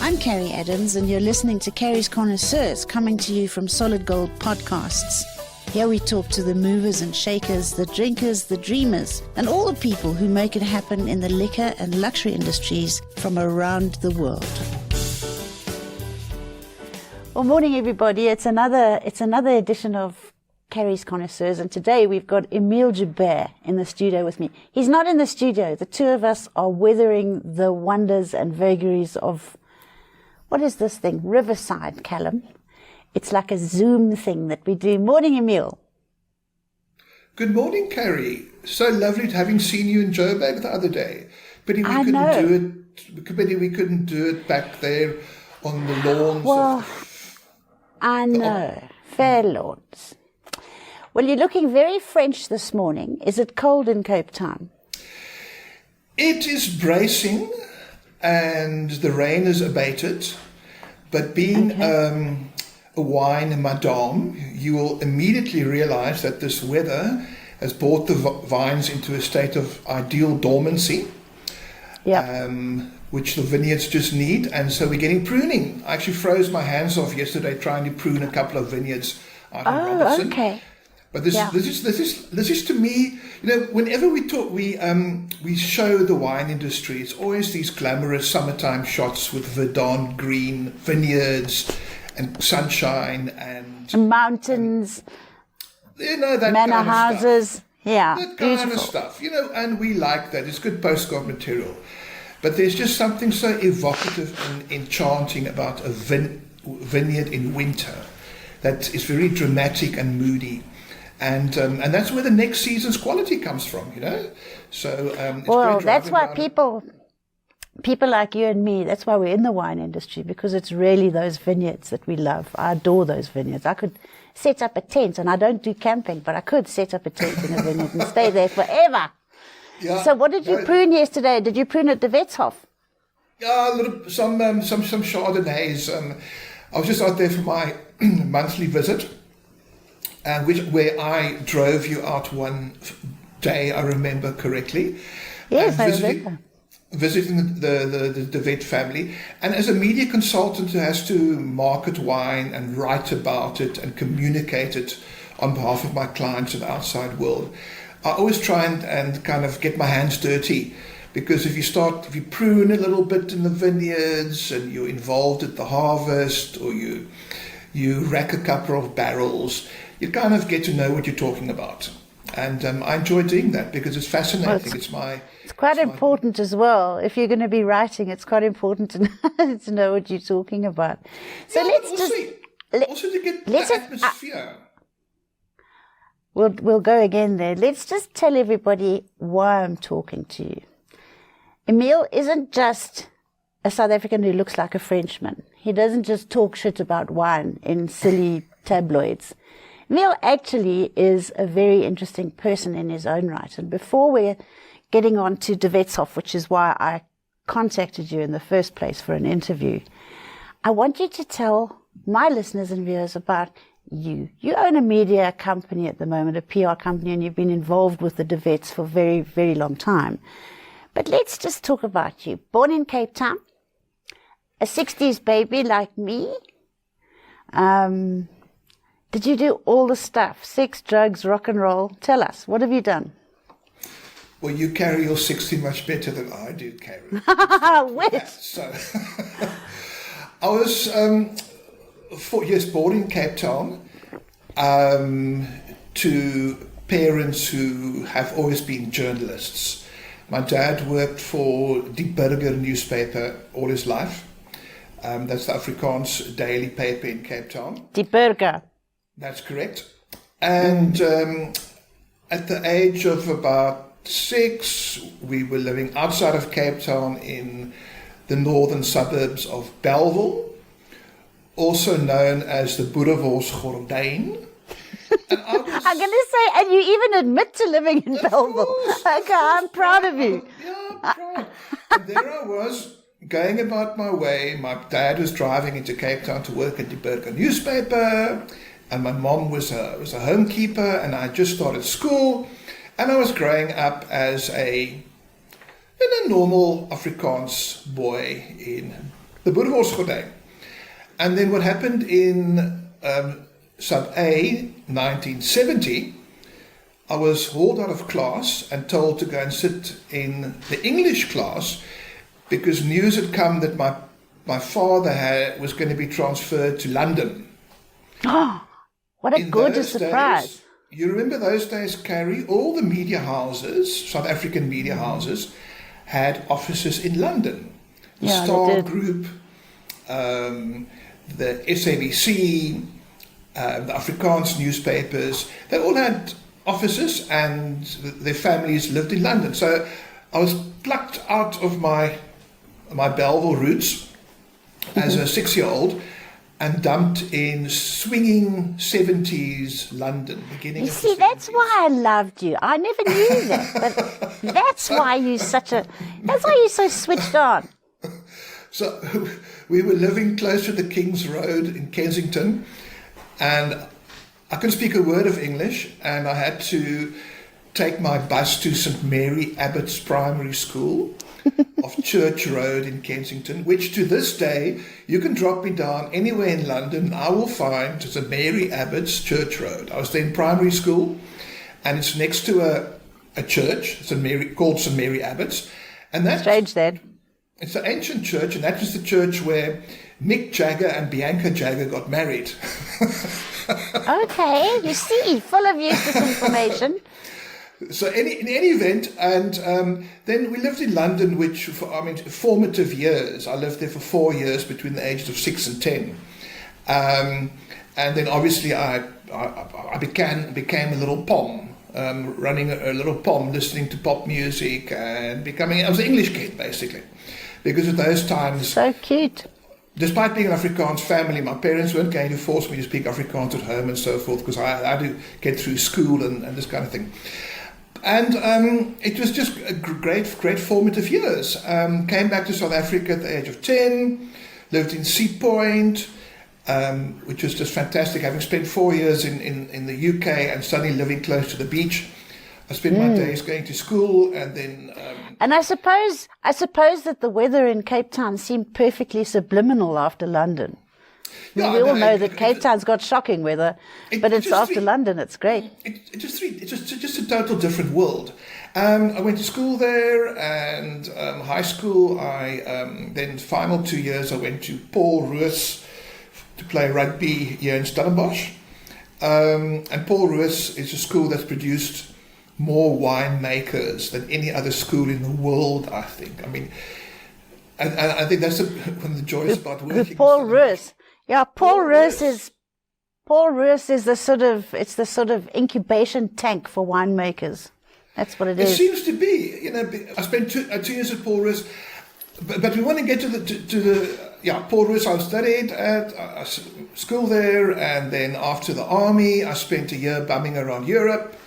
I'm Carrie Adams, and you're listening to Carrie's Connoisseurs, coming to you from Solid Gold Podcasts. Here we talk to the movers and shakers, the drinkers, the dreamers, and all the people who make it happen in the liquor and luxury industries from around the world. Well, morning everybody. It's another edition of Carrie's Connoisseurs, and today we've got Emile Joubert in the studio with me. He's not in the studio. The two of us are weathering the wonders and vagaries of, what is this thing? Riverside, Callum. It's like a Zoom thing that we do. Morning, Emile. Good morning, Carrie. So lovely to having seen you in Joburg the other day. Pity we couldn't do it back there on the lawns. Well, I know. Fair lawns. Well, you're looking very French this morning. Is it cold in Cape Town? It is bracing and the rain is abated. But being a wine madame, you will immediately realize that this weather has brought the vines into a state of ideal dormancy, which the vineyards just need. And so we're getting pruning. I actually froze my hands off yesterday trying to prune a couple of vineyards out in Robertson. Okay. But this is to me, whenever we talk, we show the wine industry. It's always these glamorous summertime shots with verdant green vineyards and sunshine and mountains, that manor kind of houses, stuff. That kind of stuff, and we like that. It's good postcard material. But there's just something so evocative and enchanting about a vineyard in winter that is very dramatic and moody. And that's where the next season's quality comes from, So that's why people like you and me, that's why we're in the wine industry, because it's really those vineyards that we love. I adore those vineyards. I could set up a tent, and I don't do camping, but I could set up a tent in a vineyard and stay there forever. Yeah. So what did you prune yesterday? Did you prune at the Wetshof? Yeah, some Chardonnays. I was just out there for my monthly visit. Where I drove you out one day, I remember correctly. Yes, I remember. Visiting the vet family. And as a media consultant who has to market wine and write about it and communicate it on behalf of my clients in the outside world, I always try and kind of get my hands dirty. Because if you prune a little bit in the vineyards and you're involved at the harvest, or you rack a couple of barrels, you kind of get to know what you're talking about. And I enjoy doing that because it's fascinating. Well, it's quite important as well. If you're going to be writing, it's quite important to know what you're talking about. So let's to get the atmosphere. We'll go again there. Let's just tell everybody why I'm talking to you. Emile isn't just a South African who looks like a Frenchman. He doesn't just talk shit about wine in silly tabloids. Emile actually is a very interesting person in his own right. And before we're getting on to De Wetshof, which is why I contacted you in the first place for an interview, I want you to tell my listeners and viewers about you. You own a media company at the moment, a PR company, and you've been involved with the De Wets for a very, very long time. But let's just talk about you. Born in Cape Town, a 60s baby like me. Did you do all the stuff? Sex, drugs, rock and roll? Tell us, what have you done? Well, you carry your 60 much better than I do, Carrie. So, I was 4 years born in Cape Town to parents who have always been journalists. My dad worked for Die Burger newspaper all his life. That's the Afrikaans daily paper in Cape Town. Die Burger. That's correct. And at the age of about 6, we were living outside of Cape Town in the northern suburbs of Bellville, also known as the Boerewols Gordijn. I'm going to say, and you even admit to living in Bellville. Okay, I'm proud of you. Yeah, I'm proud. And there I was, going about my way. My dad was driving into Cape Town to work at the Burger newspaper, and my mom was a homekeeper, and I just started school, and I was growing up as a normal Afrikaans boy in the Boerewors Gordijn. And then what happened in Sub A, 1970, I was hauled out of class and told to go and sit in the English class because news had come that my father was going to be transferred to London. Oh, what a gorgeous surprise. You remember those days, Carrie? All the media houses, South African media houses, had offices in London. The Star Group, the SABC, the Afrikaans newspapers, they all had offices and their families lived in London. So I was plucked out of my Belleville roots as a 6-year-old and dumped in swinging 70s London, beginning You of see, the that's 70s. why I loved you. I never knew that, but that's why you're so switched on. So we were living close to the King's Road in Kensington, and I couldn't speak a word of English, and I had to take my bus to St Mary Abbott's Primary School of Church Road in Kensington, which to this day, you can drop me down anywhere in London, and I will find St Mary Abbott's Church Road. I was there in primary school, and it's next to a church, called St Mary Abbott's. And that's Strange then. It's an ancient church, and that was the church where Mick Jagger and Bianca Jagger got married. Okay, you see, full of useless information. So in any event, and then we lived in London, which, formative years. I lived there for 4 years between the ages of 6 and 10. And then obviously I became a little pom, running a little pom, listening to pop music and I was an English kid, basically. Because at those times... So cute. Despite being an Afrikaans family, my parents weren't going to force me to speak Afrikaans at home and so forth, because I had to get through school and this kind of thing. And it was just a great formative years. Came back to South Africa at the age of 10, lived in Sea Point, which was just fantastic. Having spent 4 years in the UK and suddenly living close to the beach, I spent my days going to school and then... And I suppose that the weather in Cape Town seemed perfectly subliminal after London. We all know that Cape Town's got shocking weather, but it's after London, it's great. It's just a total different world. I went to school there, and high school. Then final 2 years I went to Paul Roos to play rugby here in Stellenbosch. And Paul Roos is a school that's produced more winemakers than any other school in the world, I think. I mean, and I think that's one of the joys about working. Paul Roos. Yeah, Paul Roos is the sort of incubation tank for winemakers. That's what it is. It seems to be. I spent 2 years at Paul Roos, but we want to get to the Paul Roos. I studied at school there, and then after the army, I spent a year bumming around Europe.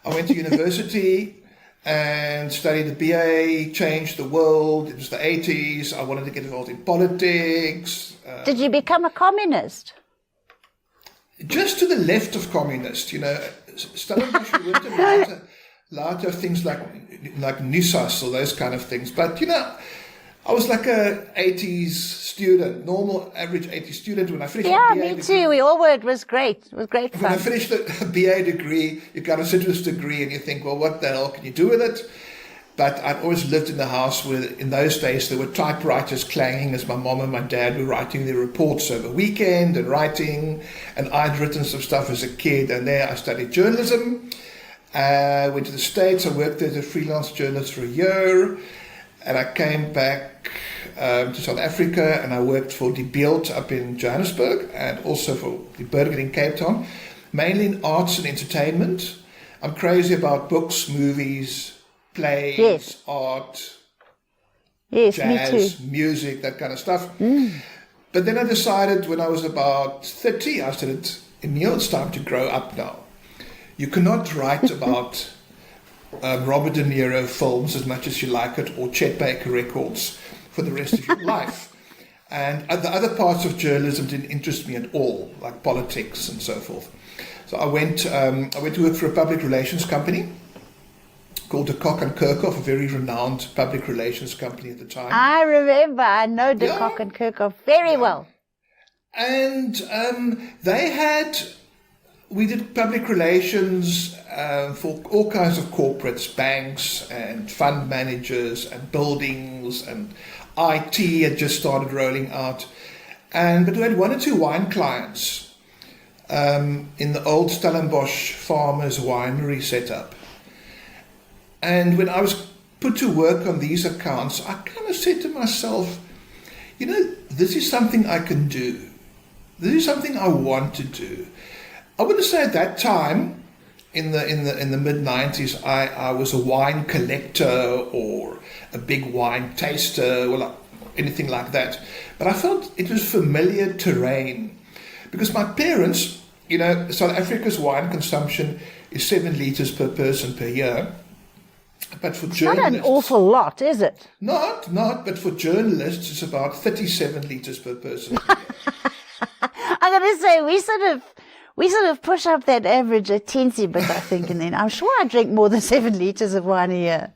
I went to university and studied the BA, changed the world. It was the 80s. I wanted to get involved in politics. Did you become a communist? Just to the left of communist, Stellenbosch later things like NUSAS or those kind of things. But, I was like a 80s student, normal average 80s student when I finished my BA me too. We all were. It was great. It was great fun. When I finished the BA degree, you kind of sit with this degree and you think, well, what the hell can you do with it? But I'd always lived in the house where, in those days, there were typewriters clanging as my mom and my dad were writing their reports over weekend and writing. And I'd written some stuff as a kid, and there I studied journalism. Went to the States. I worked there as a freelance journalist for a year. And I came back to South Africa, and I worked for Die Beeld up in Johannesburg and also for Die Burger in Cape Town, mainly in arts and entertainment. I'm crazy about books, movies, plays, art, jazz, music, that kind of stuff. But then I decided when I was about 30, I said, Emile, it's time to grow up now. You cannot write about... Robert De Niro films as much as you like it, or Chet Baker records for the rest of your life. And the other parts of journalism didn't interest me at all, like politics and so forth. So I went to work for a public relations company, called De Kock and Kirkhoff, a very renowned public relations company at the time. I remember. I know De Kock and Kirkhoff very well. And we did public relations for all kinds of corporates, banks and fund managers and buildings, and IT had just started rolling out. But we had 1 or 2 wine clients in the old Stellenbosch Farmers Winery setup. And when I was put to work on these accounts, I kind of said to myself, this is something I can do. This is something I want to do. I wouldn't say at that time, in the mid-90s, I was a wine collector or a big wine taster or anything like that. But I felt it was familiar terrain because my parents, South Africa's wine consumption is 7 litres per person per year. But for journalists, not an awful lot, is it? Not, but for journalists, it's about 37 litres per person. I'm going to say we sort of push up that average a teensy bit, I think, and then I'm sure I drink more than 7 litres of wine a year.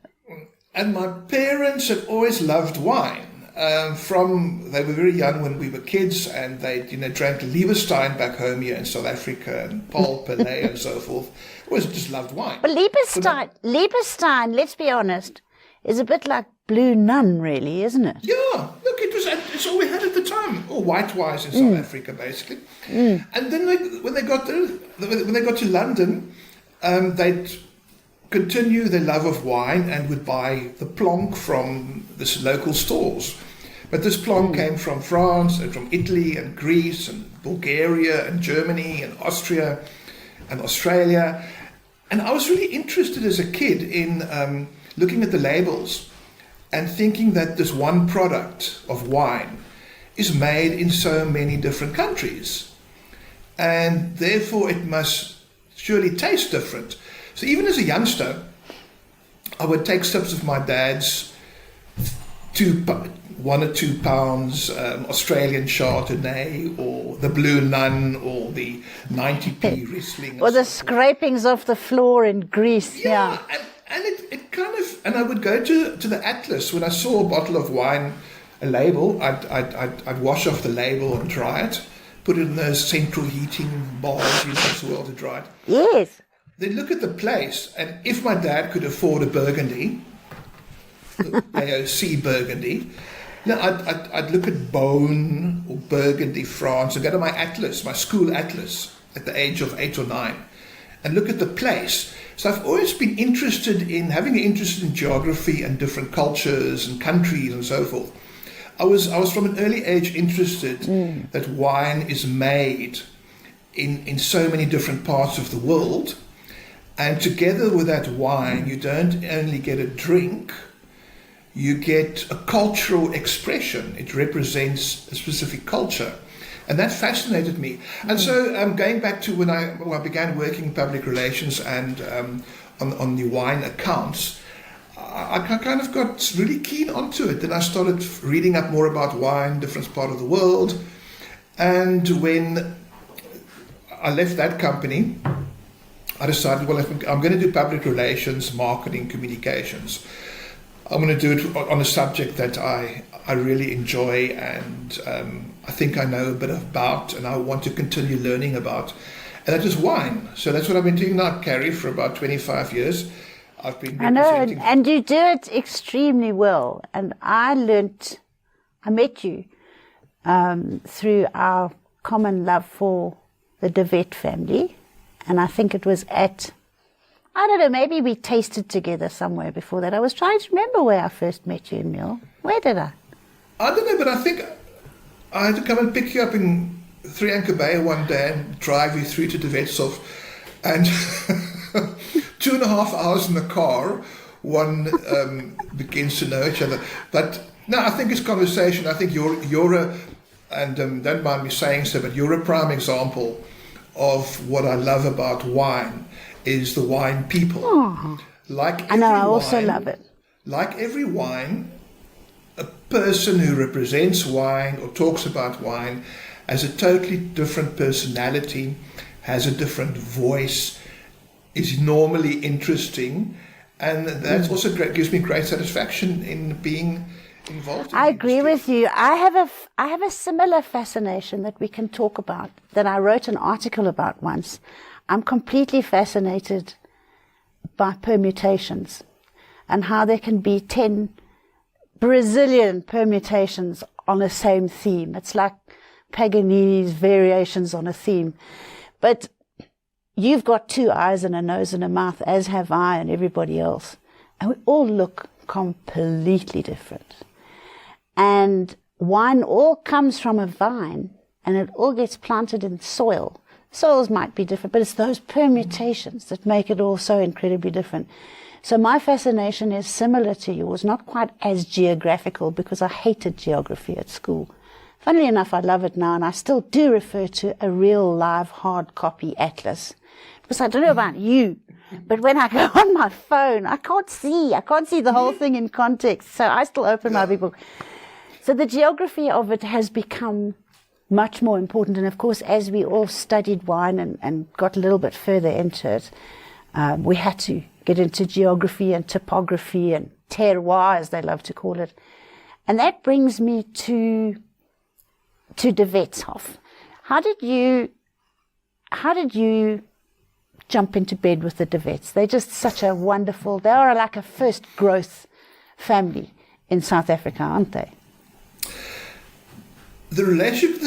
And my parents had always loved wine. They were very young when we were kids, and they drank Lieberstein back home here in South Africa, and Paul Pelé and so forth. Always just loved wine. But Lieberstein, let's be honest, is a bit like Blue Nun, really, isn't it? Yeah, look, it's all we had at the time, or white wines in South Africa, basically. And then when they got to London, they'd continue their love of wine and would buy the plonk from this local stores. But this plonk came from France and from Italy and Greece and Bulgaria and Germany and Austria and Australia. And I was really interested as a kid in looking at the labels and thinking that this one product of wine is made in so many different countries. And therefore it must surely taste different. So even as a youngster, I would take sips of my dad's 1 or 2 pounds Australian Chardonnay, or the Blue Nun, or the 90p Riesling. Or the scrapings off the floor in Greece. Yeah. And it kind of, and I would go to the Atlas. When I saw a bottle of wine, a label, I'd wash off the label and dry it, put it in those central heating bars used as well to dry it. Yes. Then look at the place, and if my dad could afford a Burgundy, the AOC Burgundy, I'd look at Beaune or Burgundy, France, and go to my atlas, my school atlas, at the age of 8 or 9, and look at the place. So I've always been having an interest in geography and different cultures and countries and so forth. I was from an early age interested that wine is made in so many different parts of the world. And together with that wine, you don't only get a drink, you get a cultural expression. It represents a specific culture. And that fascinated me. And so going back to when I began working in public relations and on the wine accounts, I kind of got really keen onto it. Then I started reading up more about wine, different part of the world. And when I left that company, I decided, well, if I'm going to do public relations, marketing, communications, I'm going to do it on a subject that I really enjoy and I think I know a bit about and I want to continue learning about. And that is wine. So that's what I've been doing now, Carrie, for about 25 years. I've been representing... I know, and you do it extremely well. And I met you through our common love for the De Wet family. And I think it was I don't know, maybe we tasted together somewhere before that. I was trying to remember where I first met you, Emile. Where did I? I don't know, but I think I had to come and pick you up in Three Anchor Bay one day and drive you through to De Wetshof. And 2.5 hours in the car, one begins to know each other. But no, I think it's conversation. I think you're a, and don't mind me saying so, but you're a prime example of what I love about wine is the wine people. Oh, like I know, I also love it. Like every wine, a person who represents wine or talks about wine has a totally different personality, has a different voice, is normally interesting, And that's also great, gives me great satisfaction in being involved in I the agree industry. with you. I have a similar fascination that we can talk about, that I wrote an article about once. I'm completely fascinated by permutations and how there can be 10 Brazilian permutations on the same theme. It's like Paganini's variations on a theme. But you've got 2 eyes and a nose and a mouth, as have I and everybody else. And we all look completely different. And wine all comes from a vine, and it all gets planted in soil. Soils might be different, but it's those permutations that make it all so incredibly different. So my fascination is similar to yours, not quite as geographical, because I hated geography at school. Funnily enough, I love it now, and I still do refer to a real live hard copy atlas. Because I don't know about you, but when I go on my phone, I can't see the whole thing in context. So I still open my big book. So the geography of it has become much more important. And of course, as we all studied wine and got a little bit further into it, we had to get into geography and topography and terroir, as they love to call it. And that brings me to De Wetshof. How did you jump into bed with the De Wets? They're just such a wonderful, they are like a first growth family in South Africa, aren't they? The relationship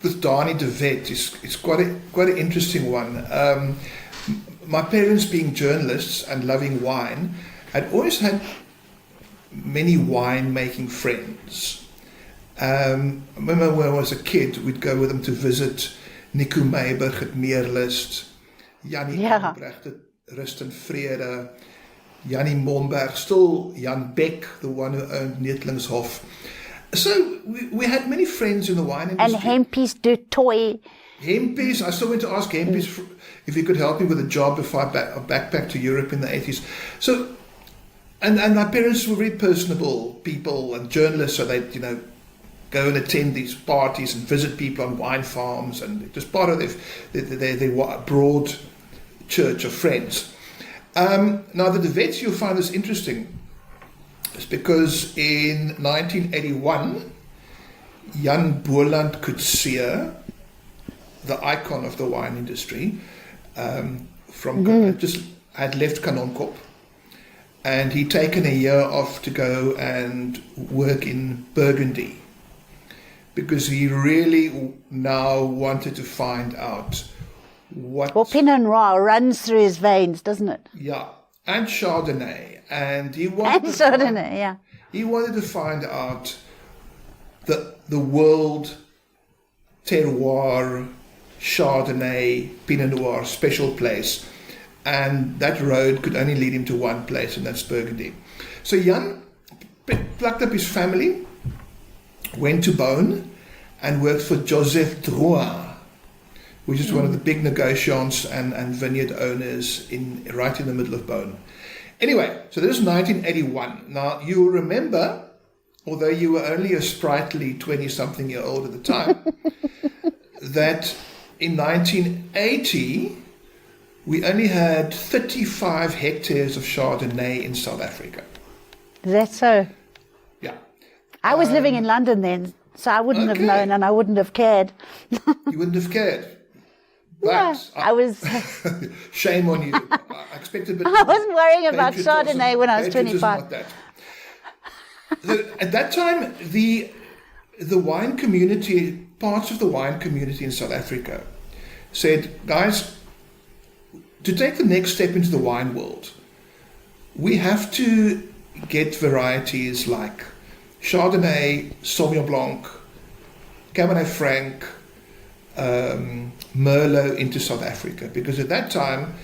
with Dani de Wet is quite an interesting one. My parents, being journalists and loving wine, had always had many wine-making friends. I remember when I was a kid, we'd go with them to visit Nico Meiberg at Meerlust, Jannie Albrecht at Rust and Vrede, Jannie Momberg, still Jan Beck, the one who owned Netlingshof. So we had many friends in the wine industry. And Hempies du Toit. Hempies, I still went to ask Hempies if he could help me with a job before I backpacked to Europe in the 80s. So, and my parents were very personable people and journalists, so they'd, go and attend these parties and visit people on wine farms, and it was part of their broad church of friends. Now, the De Wets, you'll find this interesting. It's because in 1981, Jan Boland Coetzee, the icon of the wine industry, just had left Kanonkop, and he'd taken a year off to go and work in Burgundy, because he really now wanted to find out what... Well, Pinot Noir runs through his veins, doesn't it? Yeah, and Chardonnay. And he wanted He wanted to find out the world terroir, Chardonnay, Pinot Noir special place, and that road could only lead him to one place, and that's Burgundy. So Jan plucked up his family, went to Beaune, and worked for Joseph Drouin, which is one of the big negociants and vineyard owners right in the middle of Beaune. Anyway, so this is 1981. Now, you will remember, although you were only a sprightly 20-something-year-old at the time, that in 1980, we only had 35 hectares of Chardonnay in South Africa. Is that so? Yeah. I was living in London then, so I wouldn't have known and I wouldn't have cared. You wouldn't have cared. But yeah, I was... Shame on you. I expected a bit. I wasn't worrying about Chardonnay when I was 25. So at that time, the wine community, parts of the wine community in South Africa, said, guys, to take the next step into the wine world, we have to get varieties like Chardonnay, Sauvignon Blanc, Cabernet Franc, Merlot into South Africa, because at that time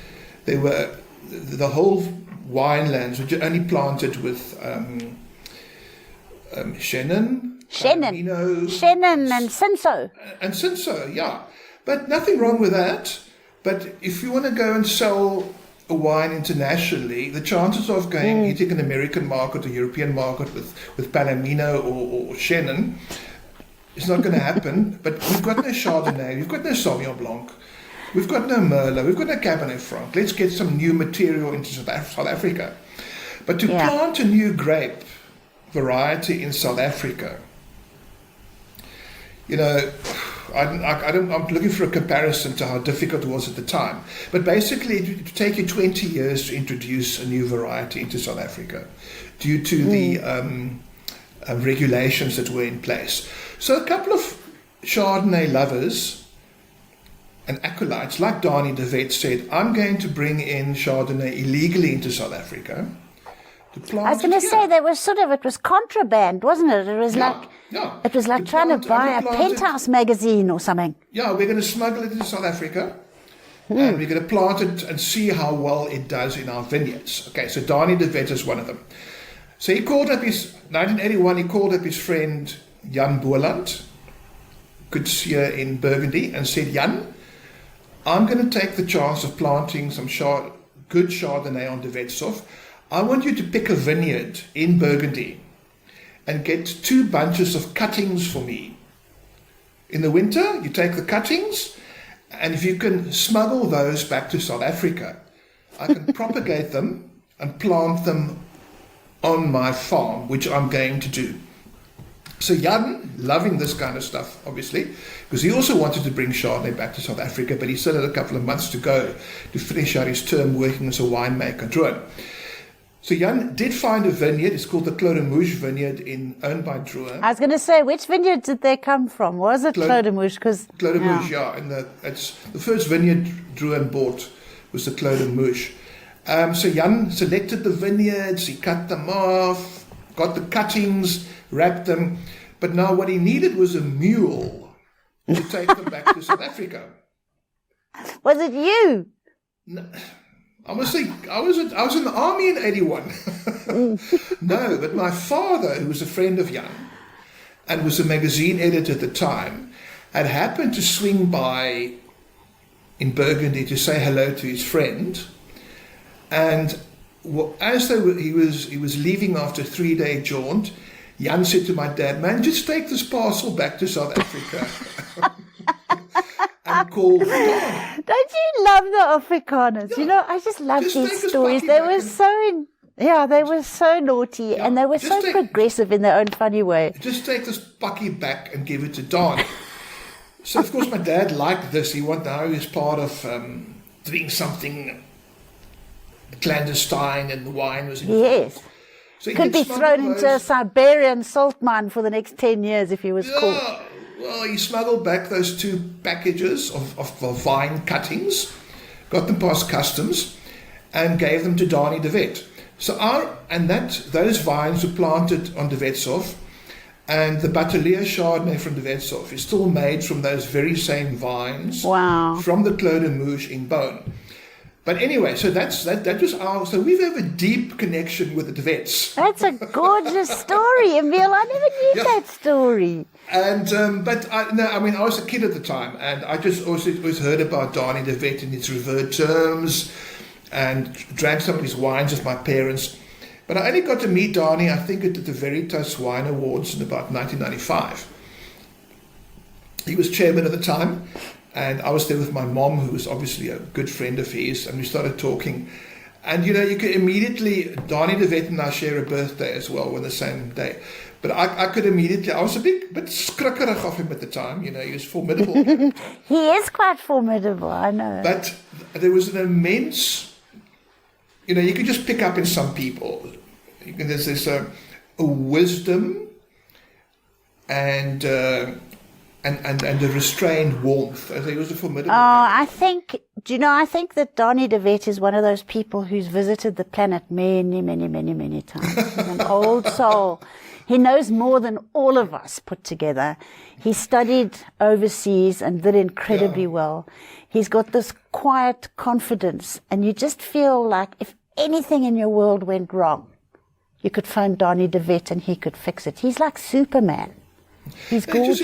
they were the whole winelands were only planted with Chenin and Cinsault. And Cinsault, yeah. But nothing wrong with that. But if you want to go and sell a wine internationally, the chances of hitting an American market or European market with Palomino or Chenin, it's not going to happen. But we've got no Chardonnay, we've got no Sauvignon Blanc. We've got no Merlot, we've got no Cabernet Franc. Let's get some new material into South Africa. But to plant a new grape variety in South Africa, you know, I'm looking for a comparison to how difficult it was at the time. But basically, it would take you 20 years to introduce a new variety into South Africa due to the regulations that were in place. So a couple of Chardonnay lovers and acolytes like Dani de Wet said, I'm going to bring in Chardonnay illegally into South Africa. I was going to say it was contraband, wasn't it? It was it was like trying to buy a Penthouse magazine or something. Yeah, we're going to smuggle it into South Africa, and we're going to plant it and see how well it does in our vineyards. Okay, so Dani de Wet is one of them. So he called up 1981, he called up his friend Jan Boland, Koetsier in Burgundy, and said, Jan, I'm going to take the chance of planting some good Chardonnay on de Wetshof. I want you to pick a vineyard in Burgundy and get 2 bunches of cuttings for me. In the winter, you take the cuttings, and if you can smuggle those back to South Africa, I can propagate them and plant them on my farm, which I'm going to do. So Jan, loving this kind of stuff, obviously, because he also wanted to bring Chardonnay back to South Africa, but he still had a couple of months to go to finish out his term working as a winemaker. Drouin. So Jan did find a vineyard. It's called the Clos de Mouche vineyard owned by Drouin. I was going to say, which vineyard did they come from? Was it Clos de Mouche? Clos de Mouche, yeah. And it's the first vineyard Drouin bought was the Clos de Mouche. So Jan selected the vineyards, he cut them off, got the cuttings, wrapped them. But now what he needed was a mule to take them back to South Africa. Was it you? No. I must say, I was in the army in 81. No, but my father, who was a friend of Jan and was a magazine editor at the time, had happened to swing by in Burgundy to say hello to his friend. And as he was leaving after a 3-day jaunt, Jan said to my dad, man, just take this parcel back to South Africa. And called Don. Don't you love the Afrikaners? Yeah. You know, I just love these stories. They were they were so naughty and they were so progressive in their own funny way. Just take this bucky back and give it to Don. So, of course, my dad liked this. He was part of doing something clandestine and the wine was involved. Yes. So could be thrown into a Siberian salt mine for the next 10 years if he was caught. Well, he smuggled back those 2 packages of vine cuttings, got them past customs, and gave them to Dani de Wet. So those vines were planted on de Wetshof, and the Batelier Chardonnay from de Wetshof is still made from those very same vines from the Clos de Mouche in Beaune. But anyway, so that was so we have a deep connection with the de Wets. That's a gorgeous story, Emile. I never knew that story. And I was a kid at the time, and I just always heard about Dani de Wet in its revered terms, and drank some of his wines with my parents. But I only got to meet Dani, I think, at the Veritas Wine Awards in about 1995. He was chairman at the time. And I was there with my mom, who was obviously a good friend of his, and we started talking. And, you could immediately, Dani de Wet and I share a birthday as well on the same day. But I could immediately, I was a bit skrikkerig of him at the time, he was formidable. He is quite formidable, I know. But there was an immense, you could just pick up in some people. There's this a wisdom and a restrained warmth. I think it was a formidable character. I think that Dani de Wet is one of those people who's visited the planet many, many, many, many times. He's an old soul. He knows more than all of us put together. He studied overseas and did incredibly well. He's got this quiet confidence, and you just feel like if anything in your world went wrong, you could phone Dani de Wet and he could fix it. He's like Superman. He's gorgeous.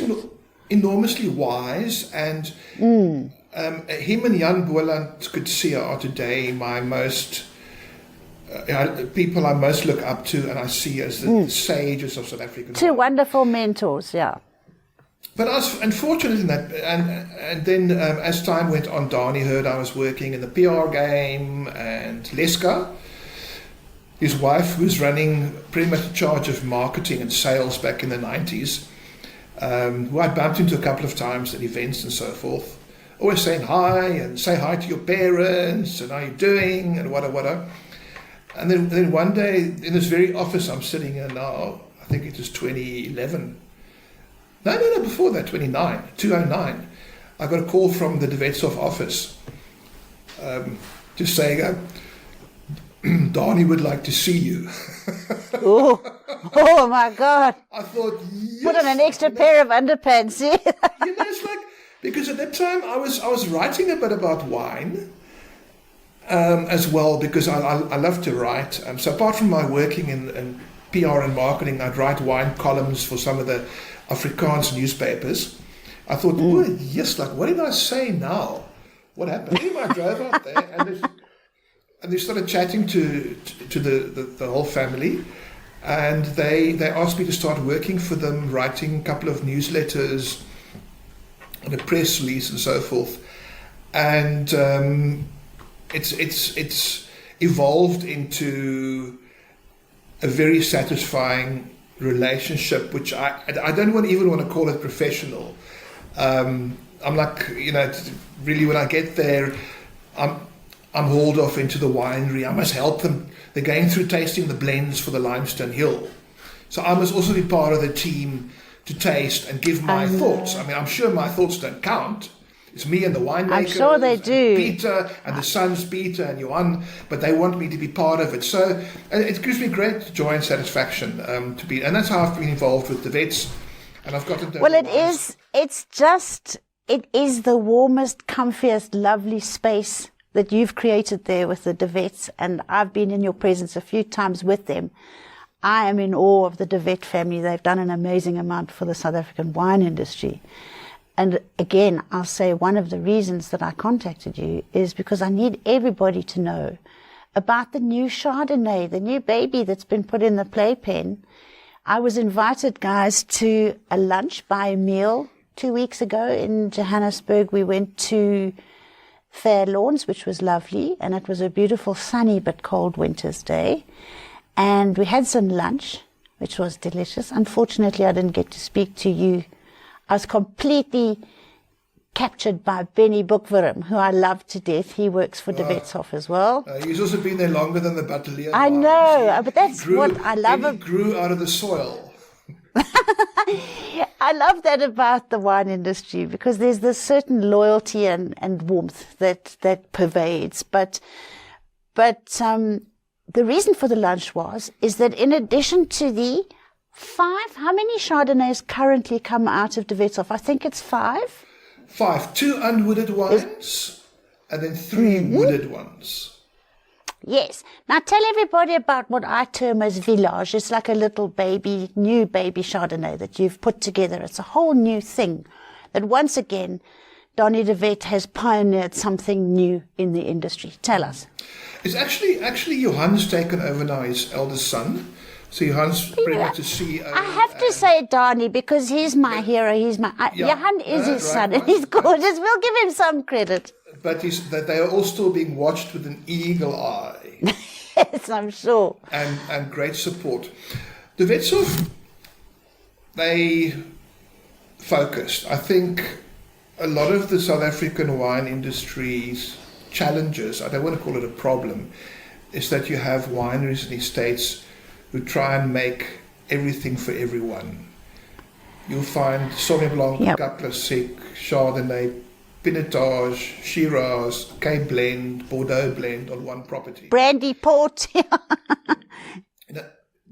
Enormously wise, and him and Jan Boland Koetsier are today my most people I most look up to and I see as the sages of South African Two wonderful mentors, yeah. But I was unfortunate in that, and then as time went on, Dani heard I was working in the PR game, and Leska, his wife, who's running pretty much in charge of marketing and sales back in the 90s, who I bumped into a couple of times at events and so forth, always saying hi and say hi to your parents and how you doing and whatever. And then one day in this very office I'm sitting in now, I think it was 2011. No, before that, 2009. I got a call from the Devetsov office just saying, Dani would like to see you. Oh my God. I thought, yes, put on an extra pair of underpants. It's like, because at that time I was writing a bit about wine as well, because I love to write. So apart from my working in PR and marketing, I'd write wine columns for some of the Afrikaans newspapers. I thought, oh yes, like what did I say now? What happened? Anyway, I drove out there and they started chatting to the whole family, and they asked me to start working for them, writing a couple of newsletters and a press release and so forth. And it's evolved into a very satisfying relationship, which I don't even want to call it professional. I'm like, really when I get there, I'm hauled off into the winery. I must help them. They're going through tasting the blends for the Limestone Hill. So I must also be part of the team to taste and give my thoughts. I mean, I'm sure my thoughts don't count. It's me and the winemakers. I'm sure they do. Peter and the sons, Peter and Johan, but they want me to be part of it. So it gives me great joy and satisfaction to be, and that's how I've been involved with the vets. And I've gotten to. Well, it is the warmest, comfiest, lovely space that you've created there with the De Wets, and I've been in your presence a few times with them. I am in awe of the De Wet family. They've done an amazing amount for the South African wine industry. And again, I'll say one of the reasons that I contacted you is because I need everybody to know about the new Chardonnay, the new baby that's been put in the playpen. I was invited, guys, to a lunch by Emile 2 weeks ago in Johannesburg. We went to Fair Lawns, which was lovely, and it was a beautiful sunny but cold winter's day. And we had some lunch, which was delicious. Unfortunately, I didn't get to speak to you. I was completely captured by Benny Boekwerum, who I love to death. He works for De Wetshof as well. He's also been there longer than the Battalion. I know, but that's what I love. He grew out of the soil. I love that about the wine industry, because there's this certain loyalty and warmth that pervades. But the reason for the lunch is that in addition to the 5, how many Chardonnays currently come out of De Wetshof? I think it's 5. 5, 2 unwooded wines, and then 3 wooded ones. Yes. Now tell everybody about what I term as village. It's like a little new baby Chardonnay that you've put together. It's a whole new thing that once again, Dani de Wet has pioneered something new in the industry. Tell us. It's actually Johan's taken over now, his eldest son. So Johan's pretty much a CEO. I have to say Dani, because he's my hero. Johan is his son, and he's gorgeous. We'll give him some credit. But they are all still being watched with an eagle eye. Yes, I'm sure. And great support. The Wetshof, they focused. I think a lot of the South African wine industry's challenges, I don't want to call it a problem, is that you have wineries and estates who try and make everything for everyone. You'll find Sauvignon Blanc, Cabernet Classic, Chardonnay, Pinotage, Shiraz, Cape Blend, Bordeaux Blend on one property. Brandy Port.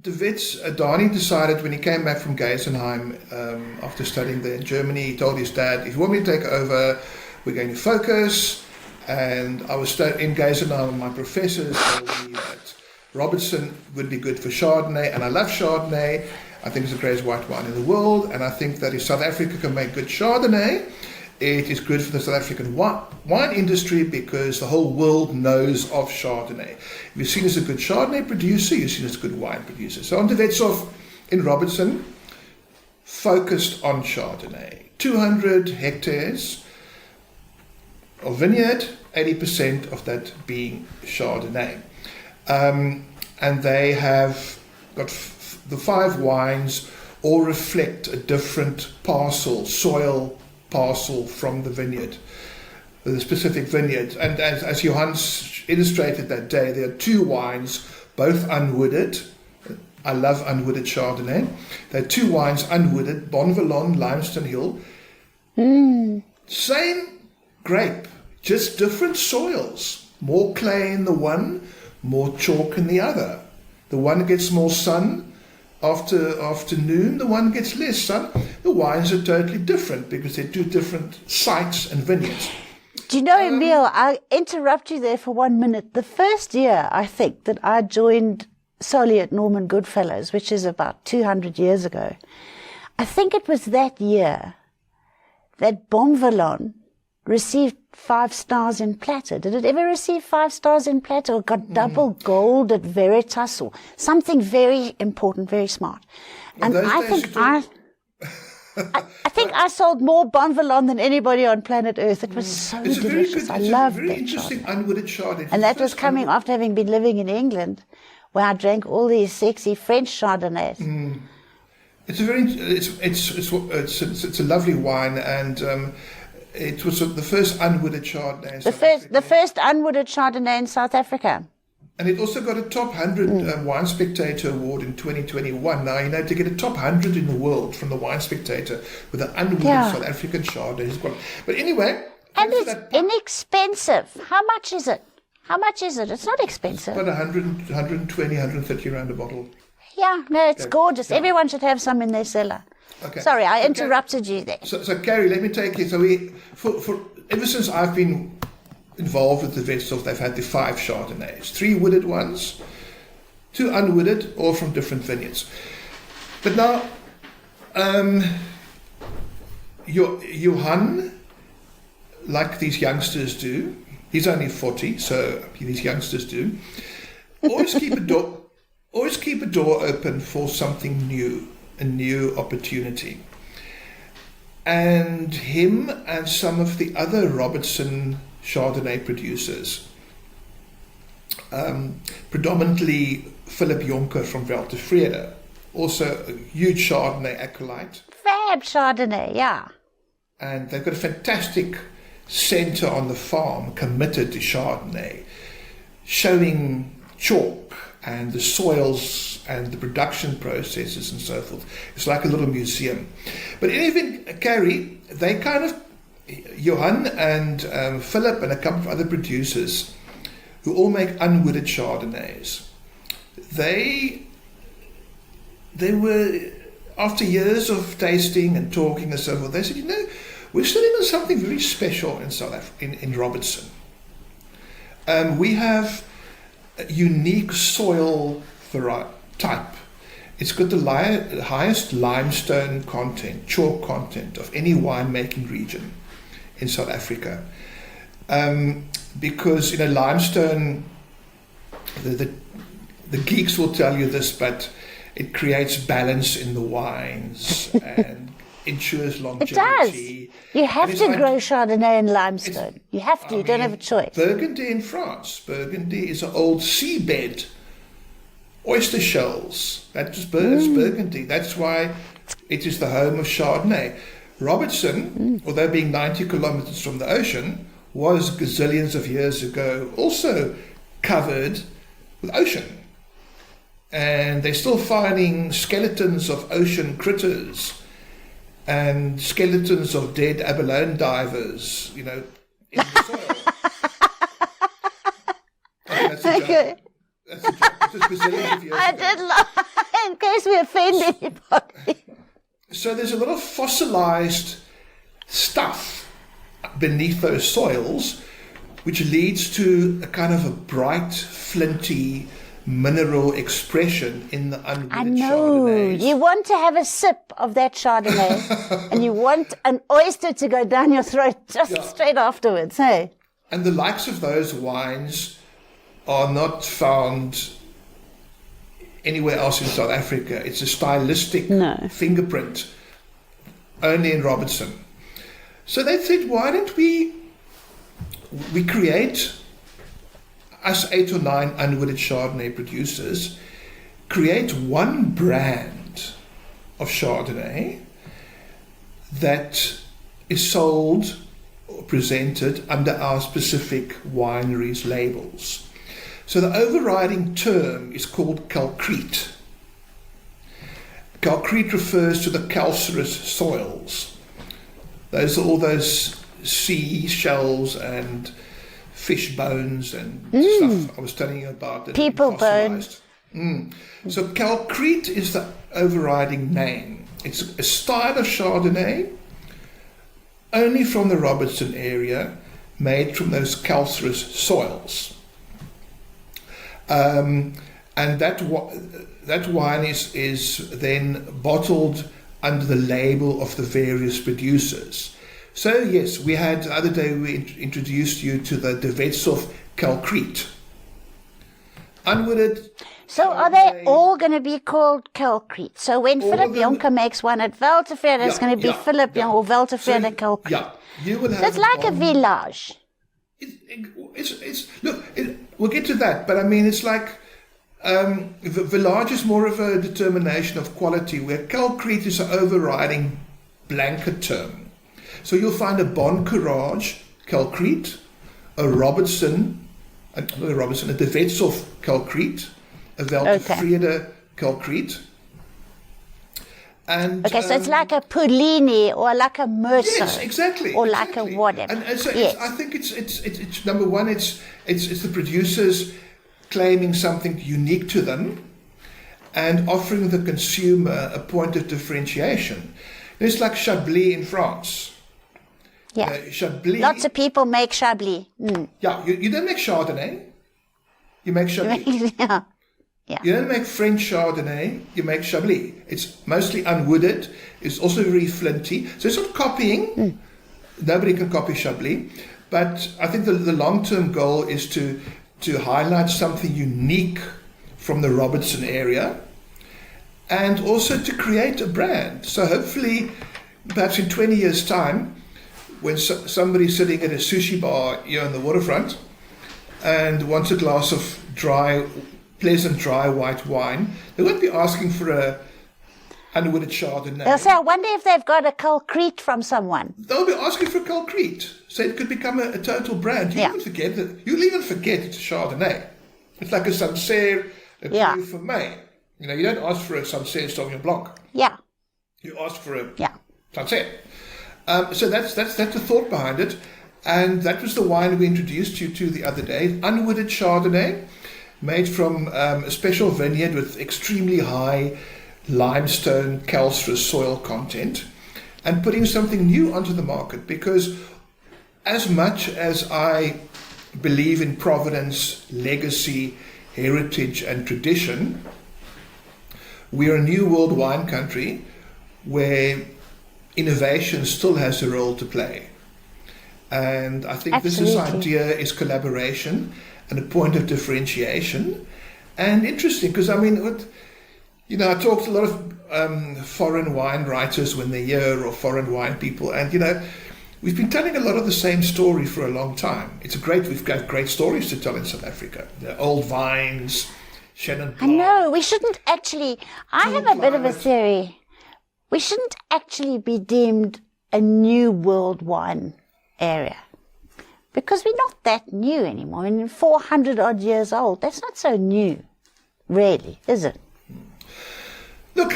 De Wets, Dani decided when he came back from Geisenheim after studying there in Germany, he told his dad, if you want me to take over, we're going to focus. And I was in Geisenheim, and my professors told me that Robertson would be good for Chardonnay, and I love Chardonnay. I think it's the greatest white wine in the world, and I think that if South Africa can make good Chardonnay, it is good for the South African wine industry, because the whole world knows of Chardonnay. If you're seen as a good Chardonnay producer, you're seen as a good wine producer. So on De Wetshof in Robertson, focused on Chardonnay. 200 hectares of vineyard, 80% of that being Chardonnay. And they have got the 5 wines all reflect a different soil parcel from the vineyard, the specific vineyard. And as Johannes illustrated that day, there are 2 wines, both unwooded. I love unwooded Chardonnay. There are 2 wines unwooded, Bonvalon, Limestone Hill. Same grape, just different soils. More clay in the one, more chalk in the other. The one gets more sun afternoon, the one gets less sun. The wines are totally different because they're 2 different sites and vineyards. Do you know, Emile, I'll interrupt you there for 1 minute. The first year, I think, that I joined solely at Norman Goodfellows, which is about 200 years ago, I think it was that year that Bonvalon received 5 stars in Platter. Did it ever receive 5 stars in Platter, or got double gold at Veritas, or something very important, very smart? And I think I sold more Bonvalon than anybody on planet Earth. It was so delicious. I loved that. Very interesting unwooded Chardonnay. And that was coming after having been living in England, where I drank all these sexy French Chardonnays. It's a lovely wine, and it was the first unwooded Chardonnay. The first unwooded Chardonnay in South Africa. And it also got a top 100 Wine Spectator Award in 2021. Now, you know, to get a top 100 in the world from the Wine Spectator with an unwooded South African Chardonnay is quite. But anyway. And it's inexpensive. How much is it? It's not expensive. It's about 120, 130 rand a bottle. Yeah, no, it's gorgeous. Yeah. Everyone should have some in their cellar. Okay. Sorry, I interrupted you there. So Carrie, let me take you. So ever since I've been involved with the vegetables, they've had the 5 Chardonnays, 3 wooded ones, 2 unwooded, all from different vineyards. But now, Johan, like these youngsters do, he's only 40, so these youngsters do, always keep a door open for something new, a new opportunity. And him and some of the other Robertson Chardonnay producers, predominantly Philip Jonker from Weltevrede, also a huge Chardonnay acolyte. Fab Chardonnay, yeah. And they've got a fantastic centre on the farm committed to Chardonnay, showing chalk and the soils and the production processes and so forth. It's like a little museum. But in any event, Carrie, they kind of, Johan and Philip and a couple of other producers who all make unwooded Chardonnays, they were, after years of tasting and talking and so forth, they said, you know, we're sitting on something very special in South Africa, in Robertson. We have a unique soil type. It's got the highest limestone content, chalk content of any winemaking region in South Africa. Because, you know, limestone, the geeks will tell you this, but it creates balance in the wines and ensures longevity. It does. You have to grow Chardonnay in limestone. You have to. You don't have a choice. Burgundy in France. Burgundy is an old seabed. Oyster shells. That's Burgundy. That's why it is the home of Chardonnay. Robertson, although being 90 kilometers from the ocean, was gazillions of years ago also covered with ocean. And they're still finding skeletons of ocean critters and skeletons of dead abalone divers, you know, in the soil. That's a joke. That's a joke. It was gazillions of years ago. I did laugh in case we offend anybody. So there's a lot of fossilized stuff beneath those soils, which leads to a kind of a bright, flinty, mineral expression in the unwooded I know. Chardonnays. You want to have a sip of that Chardonnay and you want an oyster to go down your throat just straight afterwards, hey? And the likes of those wines are not found anywhere else in South Africa. It's a stylistic fingerprint only in Robertson. So they said, why don't we create, us 8 or 9 unwooded Chardonnay producers, create one brand of Chardonnay that is sold or presented under our specific wineries' labels. So the overriding term is called calcrete. Calcrete refers to the calcareous soils. Those are all those sea shells and fish bones and stuff I was telling you about. That People bones. So calcrete is the overriding name. It's a style of Chardonnay only from the Robertson area, made from those calcareous soils. And that wine is then bottled under the label of the various producers. So yes, we had the other day we introduced you to the De Wetsoff calcrete. Unwooded. So are they all going to be called calcrete? So when Philip Jonker makes one at Weltevrede, it's going to be Philip Jonker or Weltevrede calcrete. Yeah, you will have. So it's like a village. We'll get to that, but I mean, it's like village is more of a determination of quality, where calcrete is an overriding blanket term. So you'll find a Bon Courage calcrete, a De Wetsoff calcrete, a Weltevrede calcrete. And, so it's like a Pullini or like a Mercer. Yes, exactly. Or like a whatever. And so yes. I think it's number one. It's the producers claiming something unique to them, and offering the consumer a point of differentiation. It's like Chablis in France. Yeah. Chablis. Lots of people make Chablis. Yeah, you don't make Chardonnay. You make Chablis. Yeah. You don't make French Chardonnay, you make Chablis. It's mostly unwooded. It's also very flinty. So it's not copying. Nobody can copy Chablis. But I think the long-term goal is to highlight something unique from the Robertson area, and also to create a brand. So hopefully, perhaps in 20 years' time, when somebody's sitting at a sushi bar here on the waterfront and wants a glass of pleasant dry white wine, they won't be asking for a unwooded Chardonnay. They'll say, I wonder if they've got a calcrete from someone. They'll be asking for calcrete. So it could become a total brand. You'll even forget it's a Chardonnay. It's like a Sancerre, a Cru for May. You don't ask for a Sancerre Sauvignon Blanc. Yeah. You ask for a Sancerre. So that's the thought behind it. And that was the wine we introduced you to the other day. Unwooded Chardonnay, made from a special vineyard with extremely high limestone calcareous soil content, and putting something new onto the market. Because as much as I believe in provenance, legacy, heritage and tradition, we are a new world wine country where innovation still has a role to play. And I think this idea is collaboration and a point of differentiation. And interesting, because I talked to a lot of foreign wine writers when they're here, or foreign wine people, and we've been telling a lot of the same story for a long time. We've got great stories to tell in South Africa. The old vines, Chenin Blanc. I know, we shouldn't actually, I have a bit of a theory. We shouldn't actually be deemed a new world wine area, because we're not that new anymore. 400 odd years old. That's not so new, really, is it? Look,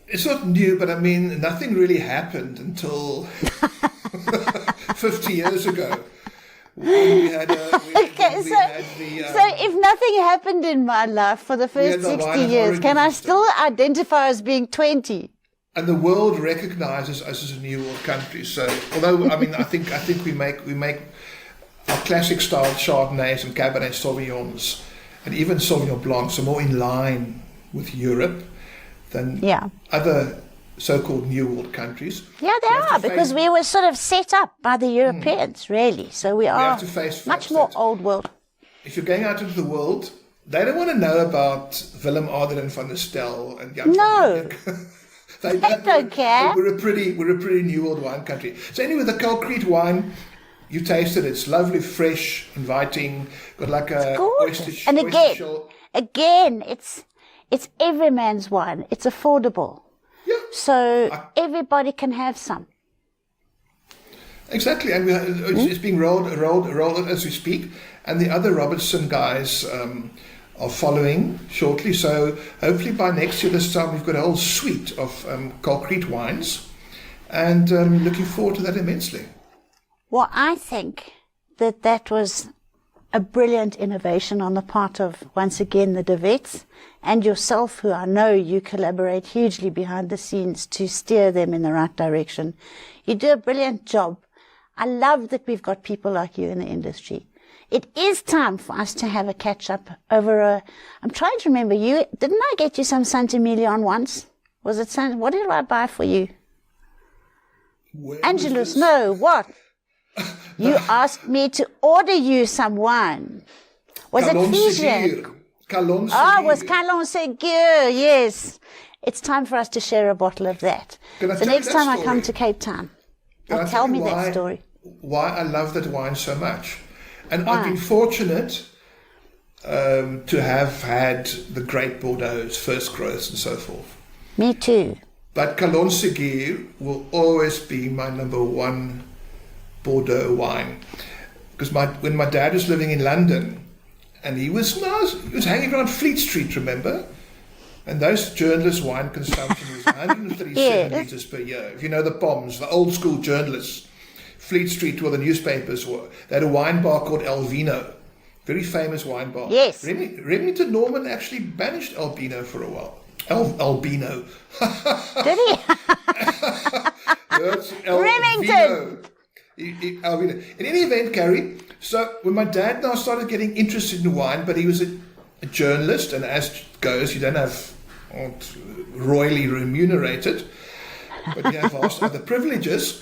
it's not new, but nothing really happened until 50 years ago. So if nothing happened in my life for the first 60 years, can I still identify as being 20? And the world recognizes us as a new world country. So, although I think we make our classic style Chardonnays and Cabernet Sauvignons and even Sauvignon Blancs are more in line with Europe than other so-called new world countries. Yeah, they are, because we were sort of set up by the Europeans, really. So we are much more old world. If you're going out into the world, they don't want to know about Willem Adriaan van der Stel and Jan No. They don't care. We're a pretty New World wine country. So anyway, the Kalkriet wine, you tasted it. It's lovely, fresh, inviting. Got like a oyster, and oyster shell. again, it's every man's wine. It's affordable. Yeah. So everybody can have some. Exactly, and it's being rolled as we speak, and the other Robertson guys are following shortly. So hopefully by next year this time we've got a whole suite of Kalkriet wines, and looking forward to that immensely. Well, I think that was a brilliant innovation on the part of, once again, the De Wets and yourself, who I know you collaborate hugely behind the scenes to steer them in the right direction. You do a brilliant job. I love that we've got people like you in the industry. It is time for us to have a catch-up over I'm trying to remember, didn't I get you some Saint Emilion once? Was it what did I buy for you? Angelus, no, what? You asked me to order you some wine. Was it Fijian? Calon it was Calon Segur, yes. It's time for us to share a bottle of that. The next time I come to Cape Town, tell me that story. Why I love that wine so much. And I've been fortunate to have had the great Bordeaux, first growths and so forth. Me too. But Calon Segur will always be my number one Bordeaux wine. Because when my dad was living in London, and he was hanging around Fleet Street, remember? And those journalists' wine consumption was 137 litres per year. If you know the POMs, the old school journalists, Fleet Street, where the newspapers were, they had a wine bar called Elvino, very famous wine bar. Yes. Remington Norman actually banished Albino for a while. Albino. Did he? Remington. Albino. In any event, Carrie, so when my dad now started getting interested in wine, but he was a journalist, and as it goes, you aren't royally remunerated, but you have vast other privileges.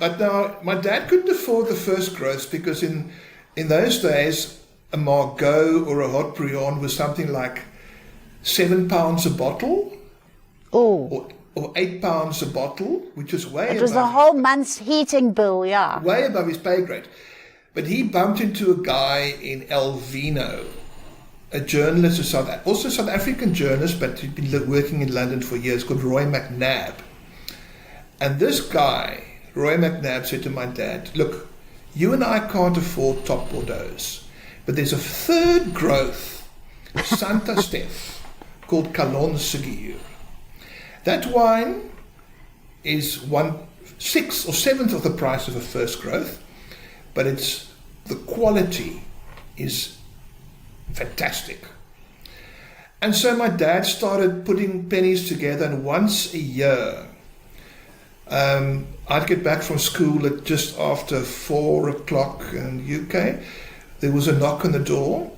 But now my dad couldn't afford the first growths because in those days a Margaux or a Haut Brion was something like £7 a bottle, or £8 a bottle, which was way above. It was a whole month's heating bill, yeah. Way above his pay grade. But he bumped into a guy in Elvino, a journalist, also South African journalist, but he'd been working in London for years, called Roy McNabb. And this guy, Roy McNabb, said to my dad, look, you and I can't afford top Bordeaux, but there's a third growth, Santa Steph, called Calon Segur. That wine is 1/6 or 7th of the price of a first growth, but the quality is fantastic. And so my dad started putting pennies together, and once a year, I'd get back from school at just after 4 o'clock in the UK. There was a knock on the door,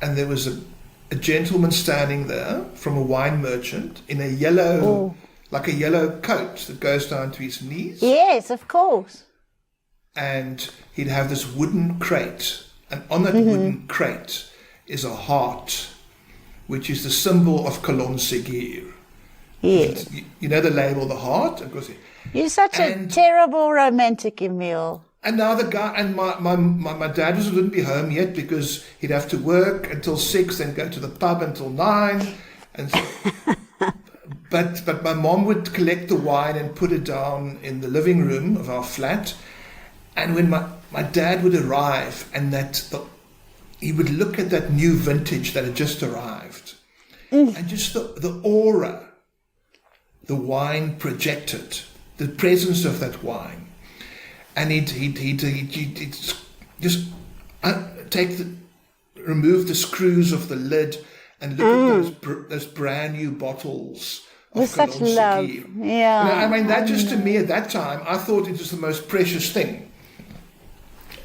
and there was a gentleman standing there from a wine merchant in a yellow, like a yellow coat that goes down to his knees. Yes, of course. And he'd have this wooden crate, and on that wooden crate is a heart, which is the symbol of Calon Segur. Yes. You know the label, the heart? Of course. You're such a terrible romantic, Emile. And now the guy, and my dad wouldn't be home yet because he'd have to work until 6, then go to the pub until 9. And so, but my mom would collect the wine and put it down in the living room of our flat. And when my dad would arrive, and he would look at that new vintage that had just arrived, and just the aura the wine projected, the presence of that wine. And he'd just remove the screws of the lid and look at those brand new bottles of with such love. Yeah. I mean, that just to me at that time, I thought it was the most precious thing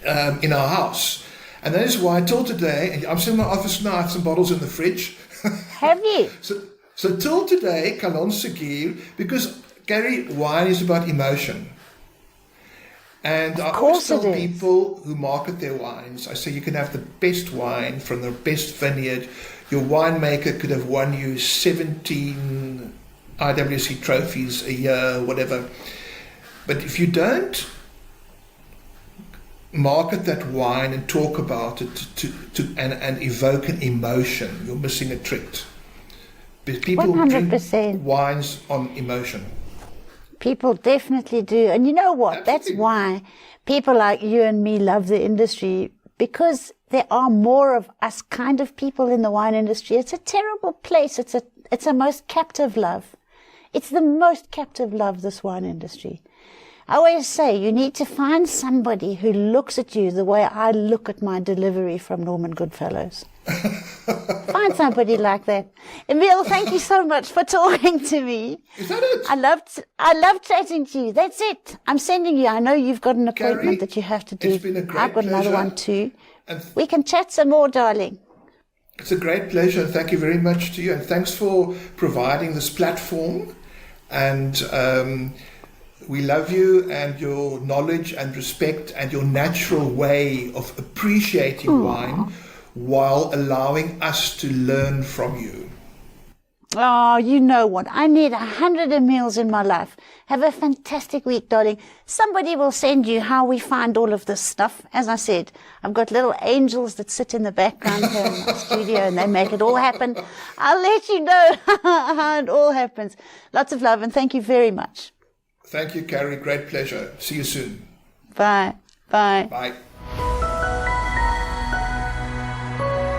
in our house. And that is why till today, I'm sitting in my office now, I have some bottles in the fridge. Have you? So till today, Calon Segur, because Gary, wine is about emotion. And I always tell people who market their wines, I say you can have the best wine from the best vineyard. Your winemaker could have won you 17 IWC trophies a year, whatever. But if you don't market that wine and talk about it and evoke an emotion, you're missing a trick. People 100%. drink wines on emotion. People definitely do. And you know what? Absolutely. That's why people like you and me love the industry, because there are more of us kind of people in the wine industry. It's a terrible place. It's a most captive love. It's the most captive love, this wine industry. I always say you need to find somebody who looks at you the way I look at my delivery from Norman Goodfellows. Find somebody like that. Emile, thank you so much for talking to me. Is that it? I love chatting to you. That's it. I'm sending you. I know you've got an appointment Carrie, that you have to do. it's been a great I've got another pleasure. one too. And We can chat some more, darling. it's a great pleasure. Thank you very much to you. And thanks for providing this platform. And we love you and your knowledge and respect and your natural way of appreciating wine while allowing us to learn from you. Oh, you know what? I need 100 Emiles in my life. Have a fantastic week, darling. Somebody will send you how we find all of this stuff. As I said, I've got little angels that sit in the background here in my studio and they make it all happen. I'll let you know how it all happens. Lots of love and thank you very much. Thank you, Carrie. Great pleasure. See you soon. Bye. Bye. Bye.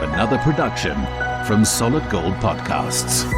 Another production from Solid Gold Podcasts.